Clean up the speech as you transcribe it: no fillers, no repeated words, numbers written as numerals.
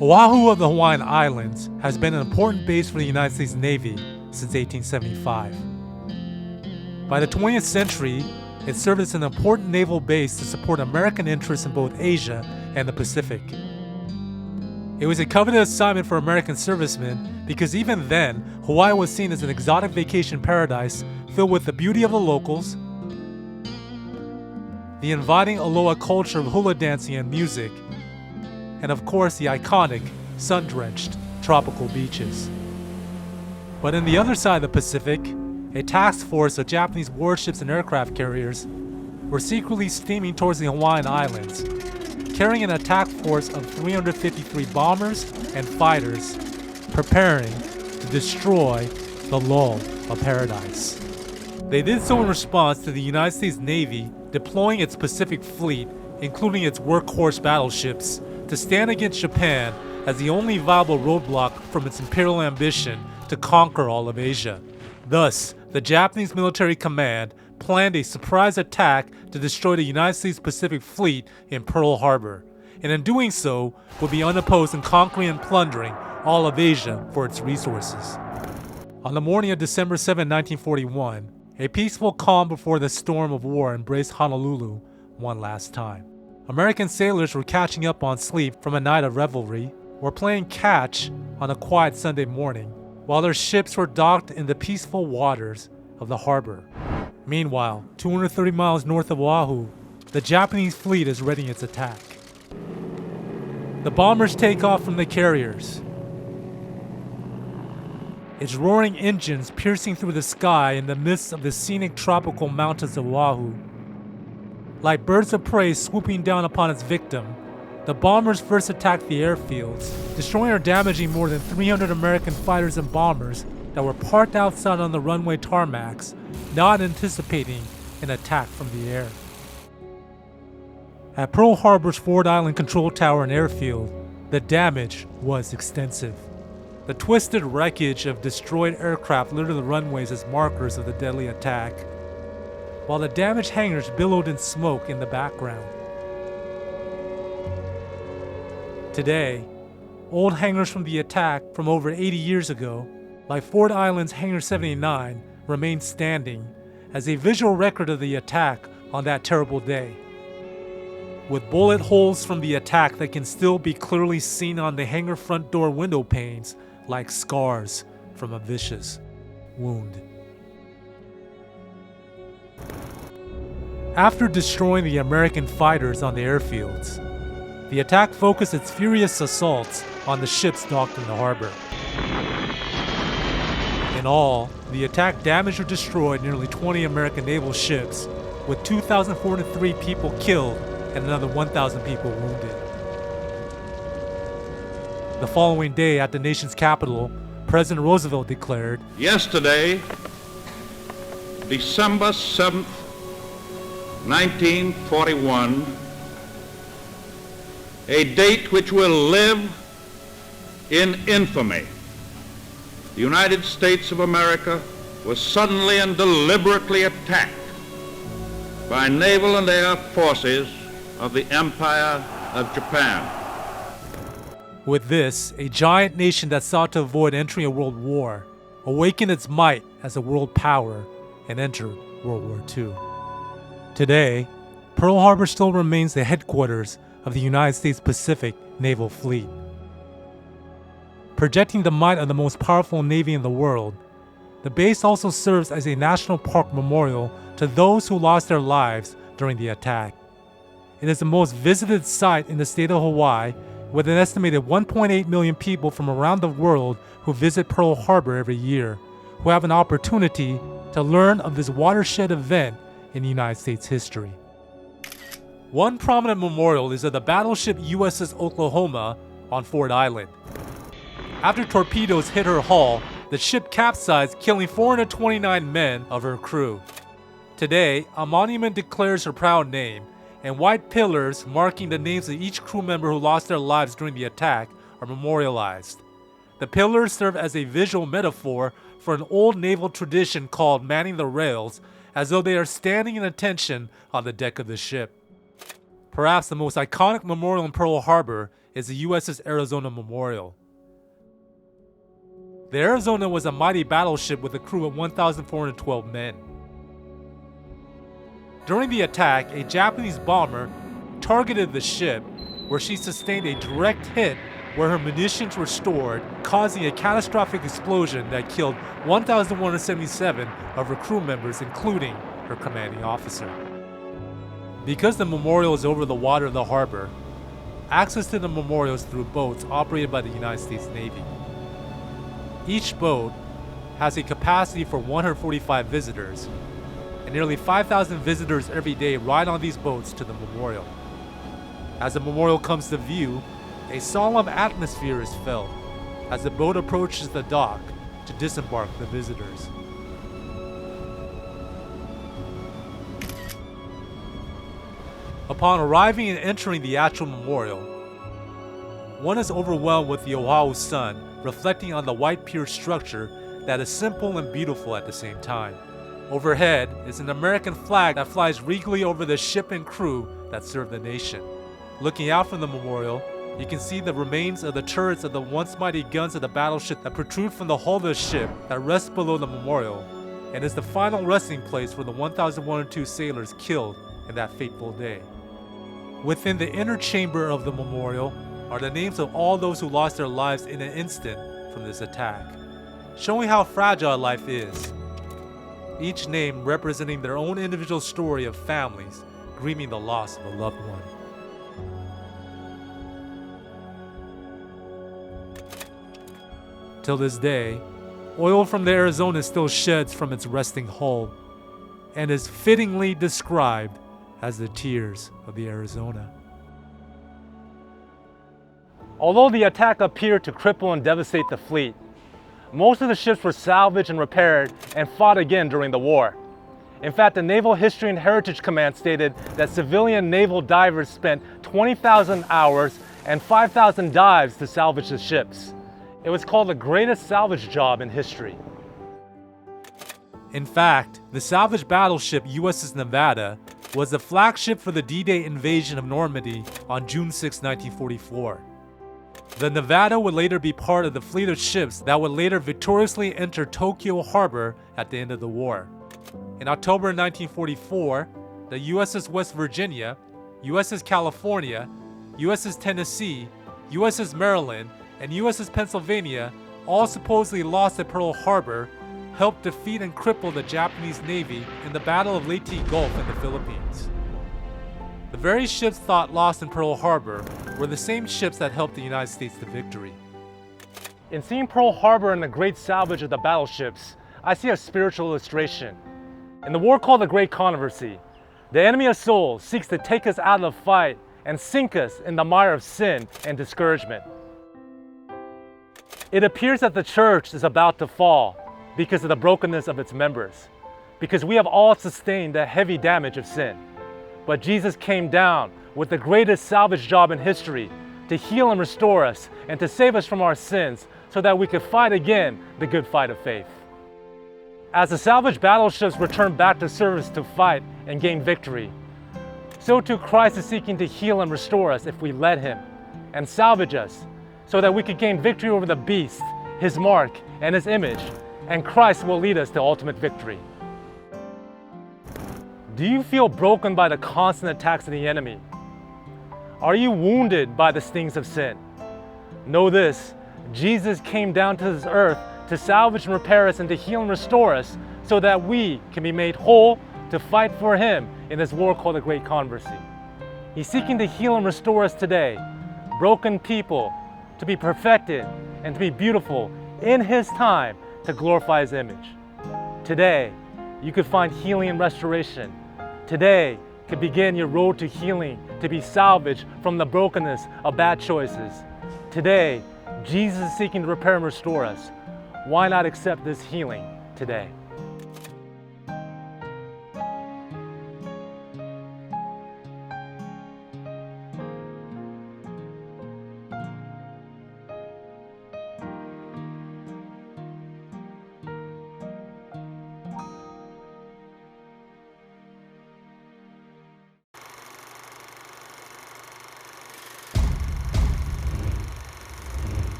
Oahu of the Hawaiian Islands has been an important base for the United States Navy since 1875. By the 20th century, it served as an important naval base to support American interests in both Asia and the Pacific. It was a coveted assignment for American servicemen because even then, Hawaii was seen as an exotic vacation paradise filled with the beauty of the locals, the inviting aloha culture of hula dancing and music, and of course the iconic, sun-drenched, tropical beaches. But on the other side of the Pacific, a task force of Japanese warships and aircraft carriers were secretly steaming towards the Hawaiian Islands, carrying an attack force of 353 bombers and fighters, preparing to destroy the lull of paradise. They did so in response to the United States Navy deploying its Pacific Fleet, including its workhorse battleships, to stand against Japan as the only viable roadblock from its imperial ambition to conquer all of Asia. Thus, the Japanese military command planned a surprise attack to destroy the United States Pacific Fleet in Pearl Harbor, and in doing so would be unopposed in conquering and plundering all of Asia for its resources. On the morning of December 7, 1941, a peaceful calm before the storm of war embraced Honolulu one last time. American sailors were catching up on sleep from a night of revelry or playing catch on a quiet Sunday morning, while their ships were docked in the peaceful waters of the harbor. Meanwhile, 230 miles north of Oahu, the Japanese fleet is readying its attack. The bombers take off from the carriers, its roaring engines piercing through the sky in the midst of the scenic tropical mountains of Oahu. Like birds of prey swooping down upon its victim, the bombers first attacked the airfields, destroying or damaging more than 300 American fighters and bombers that were parked outside on the runway tarmacs, not anticipating an attack from the air. At Pearl Harbor's Ford Island Control Tower and airfield, the damage was extensive. The twisted wreckage of destroyed aircraft littered the runways as markers of the deadly attack, while the damaged hangars billowed in smoke in the background. Today, old hangars from the attack from over 80 years ago, like Ford Island's Hangar 79, remain standing as a visual record of the attack on that terrible day, with bullet holes from the attack that can still be clearly seen on the hangar front door window panes like scars from a vicious wound. After destroying the American fighters on the airfields, the attack focused its furious assaults on the ships docked in the harbor. In all, the attack damaged or destroyed nearly 20 American naval ships, with 2,403 people killed and another 1,000 people wounded. The following day at the nation's capital, President Roosevelt declared, "Yesterday, December 7th, 1941, a date which will live in infamy. The United States of America was suddenly and deliberately attacked by naval and air forces of the Empire of Japan." With this, a giant nation that sought to avoid entering a world war awakened its might as a world power and entered World War II. Today, Pearl Harbor still remains the headquarters of the United States Pacific Naval Fleet. Projecting the might of the most powerful navy in the world, the base also serves as a national park memorial to those who lost their lives during the attack. It is the most visited site in the state of Hawaii, with an estimated 1.8 million people from around the world who visit Pearl Harbor every year, who have an opportunity to learn of this watershed event in United States history. One prominent memorial is of the battleship USS Oklahoma on Ford Island. After torpedoes hit her hull, the ship capsized, killing 429 men of her crew. Today, a monument declares her proud name, and white pillars marking the names of each crew member who lost their lives during the attack are memorialized. The pillars serve as a visual metaphor for an old naval tradition called manning the rails, as though they are standing in attention on the deck of the ship. Perhaps the most iconic memorial in Pearl Harbor is the USS Arizona Memorial. The Arizona was a mighty battleship with a crew of 1,412 men. During the attack, a Japanese bomber targeted the ship, where she sustained a direct hit where her munitions were stored, causing a catastrophic explosion that killed 1,177 of her crew members, including her commanding officer. Because the memorial is over the water of the harbor, access to the memorial is through boats operated by the United States Navy. Each boat has a capacity for 145 visitors, and nearly 5,000 visitors every day ride on these boats to the memorial. As the memorial comes to view, a solemn atmosphere is felt as the boat approaches the dock to disembark the visitors. Upon arriving and entering the actual memorial, one is overwhelmed with the Oahu sun reflecting on the white pier structure that is simple and beautiful at the same time. Overhead is an American flag that flies regally over the ship and crew that serve the nation. Looking out from the memorial, you can see the remains of the turrets of the once mighty guns of the battleship that protrude from the hull of the ship that rests below the memorial, and is the final resting place for the 1,102 sailors killed in that fateful day. Within the inner chamber of the memorial are the names of all those who lost their lives in an instant from this attack, showing how fragile life is. Each name representing their own individual story of families grieving the loss of a loved one. Till this day, oil from the Arizona still sheds from its resting hull and is fittingly described as the tears of the Arizona. Although the attack appeared to cripple and devastate the fleet, most of the ships were salvaged and repaired and fought again during the war. In fact, the Naval History and Heritage Command stated that civilian naval divers spent 20,000 hours and 5,000 dives to salvage the ships. It was called the greatest salvage job in history. In fact, the salvaged battleship USS Nevada was the flagship for the D-Day invasion of Normandy on June 6, 1944. The Nevada would later be part of the fleet of ships that would later victoriously enter Tokyo Harbor at the end of the war. In October 1944, the USS West Virginia, USS California, USS Tennessee, USS Maryland, and USS Pennsylvania, all supposedly lost at Pearl Harbor, helped defeat and cripple the Japanese Navy in the Battle of Leyte Gulf in the Philippines. The very ships thought lost in Pearl Harbor were the same ships that helped the United States to victory. In seeing Pearl Harbor and the great salvage of the battleships, I see a spiritual illustration. In the war called the Great Controversy, the enemy of souls seeks to take us out of the fight and sink us in the mire of sin and discouragement. It appears that the church is about to fall because of the brokenness of its members, because we have all sustained the heavy damage of sin. But Jesus came down with the greatest salvage job in history to heal and restore us and to save us from our sins so that we could fight again the good fight of faith. As the salvaged battleships return back to service to fight and gain victory, so too Christ is seeking to heal and restore us if we let Him, and salvage us so that we could gain victory over the beast, his mark, and his image, and Christ will lead us to ultimate victory. Do you feel broken by the constant attacks of the enemy? Are you wounded by the stings of sin? Know this, Jesus came down to this earth to salvage and repair us and to heal and restore us so that we can be made whole to fight for Him in this war called the Great Controversy. He's seeking to heal and restore us today, broken people, to be perfected and to be beautiful in His time to glorify His image. Today, you could find healing and restoration. Today could begin your road to healing, to be salvaged from the brokenness of bad choices. Today, Jesus is seeking to repair and restore us. Why not accept this healing today?